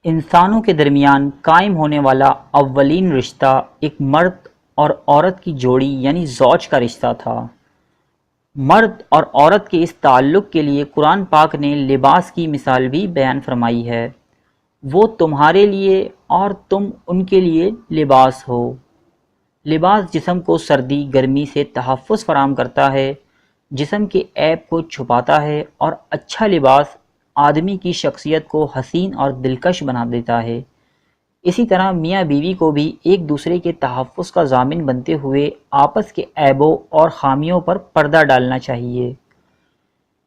انسانوں کے درمیان قائم ہونے والا اولین رشتہ ایک مرد اور عورت کی جوڑی یعنی زوج کا رشتہ تھا۔ مرد اور عورت کے اس تعلق کے لیے قرآن پاک نے لباس کی مثال بھی بیان فرمائی ہے۔ وہ تمہارے لیے اور تم ان کے لیے لباس ہو۔ لباس جسم کو سردی گرمی سے تحفظ فراہم کرتا ہے، جسم کے عیب کو چھپاتا ہے، اور اچھا لباس آدمی کی شخصیت کو حسین اور دلکش بنا دیتا ہے۔ اسی طرح میاں بیوی کو بھی ایک دوسرے کے تحفظ کا ضامن بنتے ہوئے آپس کے عیبوں اور خامیوں پر پردہ ڈالنا چاہیے۔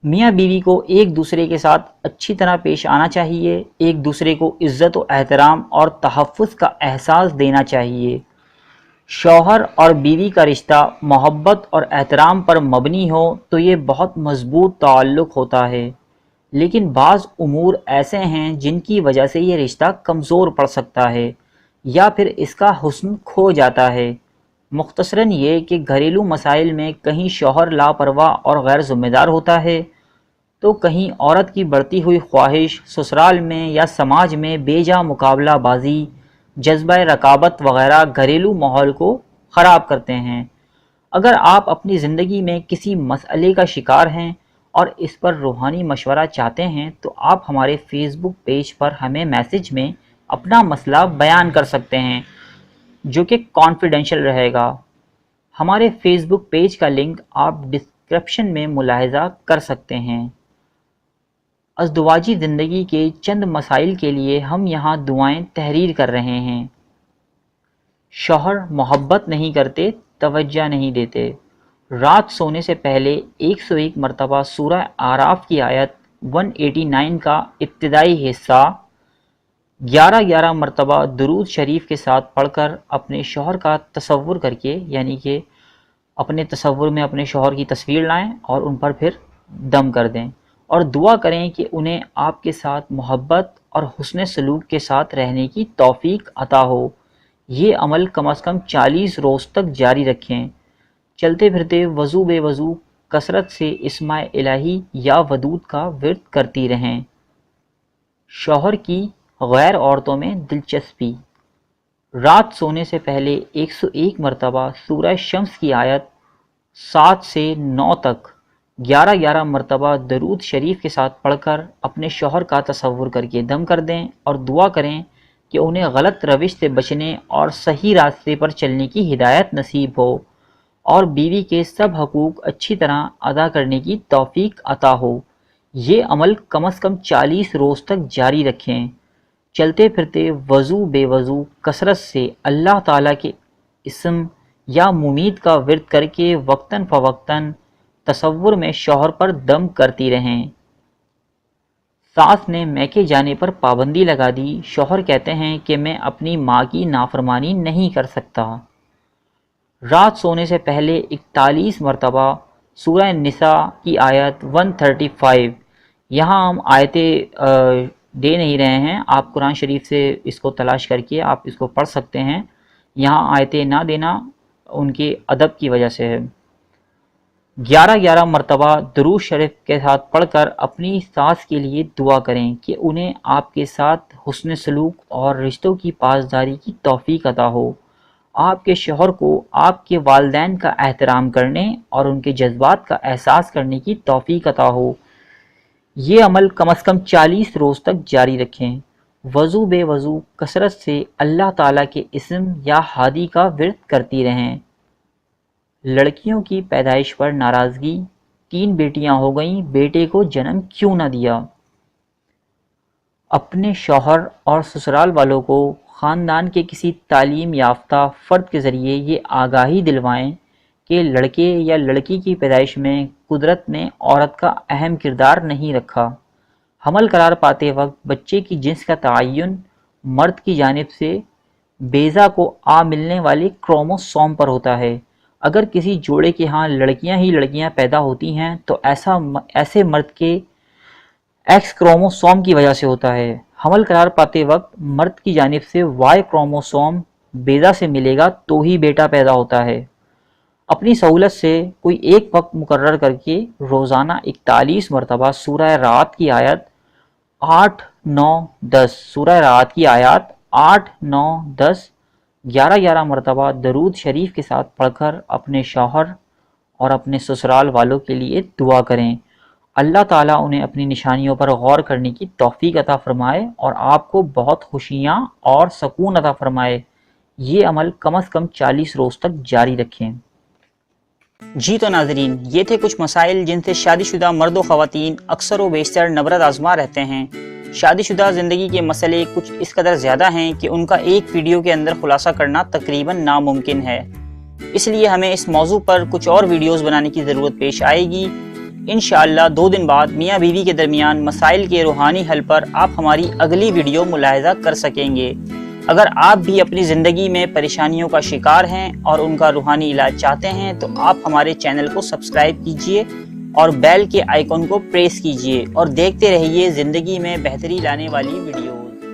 میاں بیوی کو ایک دوسرے کے ساتھ اچھی طرح پیش آنا چاہیے، ایک دوسرے کو عزت و احترام اور تحفظ کا احساس دینا چاہیے۔ شوہر اور بیوی کا رشتہ محبت اور احترام پر مبنی ہو تو یہ بہت مضبوط تعلق ہوتا ہے، لیکن بعض امور ایسے ہیں جن کی وجہ سے یہ رشتہ کمزور پڑ سکتا ہے یا پھر اس کا حسن کھو جاتا ہے۔ مختصراً یہ کہ گھریلو مسائل میں کہیں شوہر لاپرواہ اور غیر ذمہ دار ہوتا ہے تو کہیں عورت کی بڑھتی ہوئی خواہش سسرال میں یا سماج میں بے جا مقابلہ بازی، جذبہ رقابت وغیرہ گھریلو ماحول کو خراب کرتے ہیں۔ اگر آپ اپنی زندگی میں کسی مسئلے کا شکار ہیں اور اس پر روحانی مشورہ چاہتے ہیں تو آپ ہمارے فیس بک پیج پر ہمیں میسج میں اپنا مسئلہ بیان کر سکتے ہیں، جو کہ کانفیڈینشیل رہے گا۔ ہمارے فیس بک پیج کا لنک آپ ڈسکرپشن میں ملاحظہ کر سکتے ہیں۔ ازدواجی زندگی کے چند مسائل کے لیے ہم یہاں دعائیں تحریر کر رہے ہیں۔ شوہر محبت نہیں کرتے، توجہ نہیں دیتے۔ رات سونے سے پہلے 101 مرتبہ سورہ اعراف کی آیت 189 کا ابتدائی حصہ 11 مرتبہ درود شریف کے ساتھ پڑھ کر اپنے شوہر کا تصور کر کے، یعنی کہ اپنے تصور میں اپنے شوہر کی تصویر لائیں اور ان پر پھر دم کر دیں، اور دعا کریں کہ انہیں آپ کے ساتھ محبت اور حسن سلوک کے ساتھ رہنے کی توفیق عطا ہو۔ یہ عمل کم از کم 40 روز تک جاری رکھیں۔ چلتے پھرتے وضو بے وضو کثرت سے اسماء الہی یا ودود کا ورد کرتی رہیں۔ شوہر کی غیر عورتوں میں دلچسپی۔ رات سونے سے پہلے 101 مرتبہ سورہ شمس کی آیت 7 سے 9 تک 11 مرتبہ درود شریف کے ساتھ پڑھ کر اپنے شوہر کا تصور کر کے دم کر دیں اور دعا کریں کہ انہیں غلط روش سے بچنے اور صحیح راستے پر چلنے کی ہدایت نصیب ہو، اور بیوی کے سب حقوق اچھی طرح ادا کرنے کی توفیق عطا ہو۔ یہ عمل کم از کم 40 روز تک جاری رکھیں۔ چلتے پھرتے وضو بے وضو کثرت سے اللہ تعالیٰ کے اسم یا ممید کا ورد کر کے وقتاً فوقتاً تصور میں شوہر پر دم کرتی رہیں۔ ساس نے میکے جانے پر پابندی لگا دی۔ شوہر کہتے ہیں کہ میں اپنی ماں کی نافرمانی نہیں کر سکتا۔ رات سونے سے پہلے 41 مرتبہ سورہ نساء کی آیت 135۔ یہاں ہم آیتیں دے نہیں رہے ہیں، آپ قرآن شریف سے اس کو تلاش کر کے آپ اس کو پڑھ سکتے ہیں۔ یہاں آیتیں نہ دینا ان کے ادب کی وجہ سے ہے۔ 11 مرتبہ درود شریف کے ساتھ پڑھ کر اپنی ساس کے لیے دعا کریں کہ انہیں آپ کے ساتھ حسن سلوک اور رشتوں کی پاسداری کی توفیق عطا ہو، آپ کے شوہر کو آپ کے والدین کا احترام کرنے اور ان کے جذبات کا احساس کرنے کی توفیق عطا ہو۔ یہ عمل کم از کم 40 روز تک جاری رکھیں۔ وضو بے وضو کثرت سے اللہ تعالیٰ کے اسم یا ہادی کا ورد کرتی رہیں۔ لڑکیوں کی پیدائش پر ناراضگی۔ 3 بیٹیاں ہو گئیں، بیٹے کو جنم کیوں نہ دیا؟ اپنے شوہر اور سسرال والوں کو خاندان کے کسی تعلیم یافتہ فرد کے ذریعے یہ آگاہی دلوائیں کہ لڑکے یا لڑکی کی پیدائش میں قدرت نے عورت کا اہم کردار نہیں رکھا۔ حمل قرار پاتے وقت بچے کی جنس کا تعین مرد کی جانب سے بیضہ کو ملنے والے کروموسوم پر ہوتا ہے۔ اگر کسی جوڑے کے ہاں لڑکیاں ہی لڑکیاں پیدا ہوتی ہیں تو ایسے مرد کے ایکس کروموسوم کی وجہ سے ہوتا ہے۔ حمل قرار پاتے وقت مرد کی جانب سے وائی کروموسوم بیضہ سے ملے گا تو ہی بیٹا پیدا ہوتا ہے۔ اپنی سہولت سے کوئی ایک وقت مقرر کر کے روزانہ 41 مرتبہ سورہ رات کی آیت 8, 9, 10 سورہ رعد کی آیات 8, 9, 10 11 مرتبہ درود شریف کے ساتھ پڑھ کر اپنے شوہر اور اپنے سسرال والوں کے لیے دعا کریں۔ اللہ تعالیٰ انہیں اپنی نشانیوں پر غور کرنے کی توفیق عطا فرمائے اور آپ کو بہت خوشیاں اور سکون عطا فرمائے۔ یہ عمل کم از کم 40 روز تک جاری رکھیں۔ جی تو ناظرین، یہ تھے کچھ مسائل جن سے شادی شدہ مرد و خواتین اکثر و بیشتر نبرد آزما رہتے ہیں۔ شادی شدہ زندگی کے مسئلے کچھ اس قدر زیادہ ہیں کہ ان کا ایک ویڈیو کے اندر خلاصہ کرنا تقریباً ناممکن ہے، اس لیے ہمیں اس موضوع پر کچھ اور ویڈیوز بنانے کی ضرورت پیش آئے گی۔ انشاءاللہ 2 دن بعد میاں بیوی کے درمیان مسائل کے روحانی حل پر آپ ہماری اگلی ویڈیو ملاحظہ کر سکیں گے۔ اگر آپ بھی اپنی زندگی میں پریشانیوں کا شکار ہیں اور ان کا روحانی علاج چاہتے ہیں تو آپ ہمارے چینل کو سبسکرائب کیجئے اور بیل کے آئیکن کو پریس کیجئے اور دیکھتے رہیے زندگی میں بہتری لانے والی ویڈیوز۔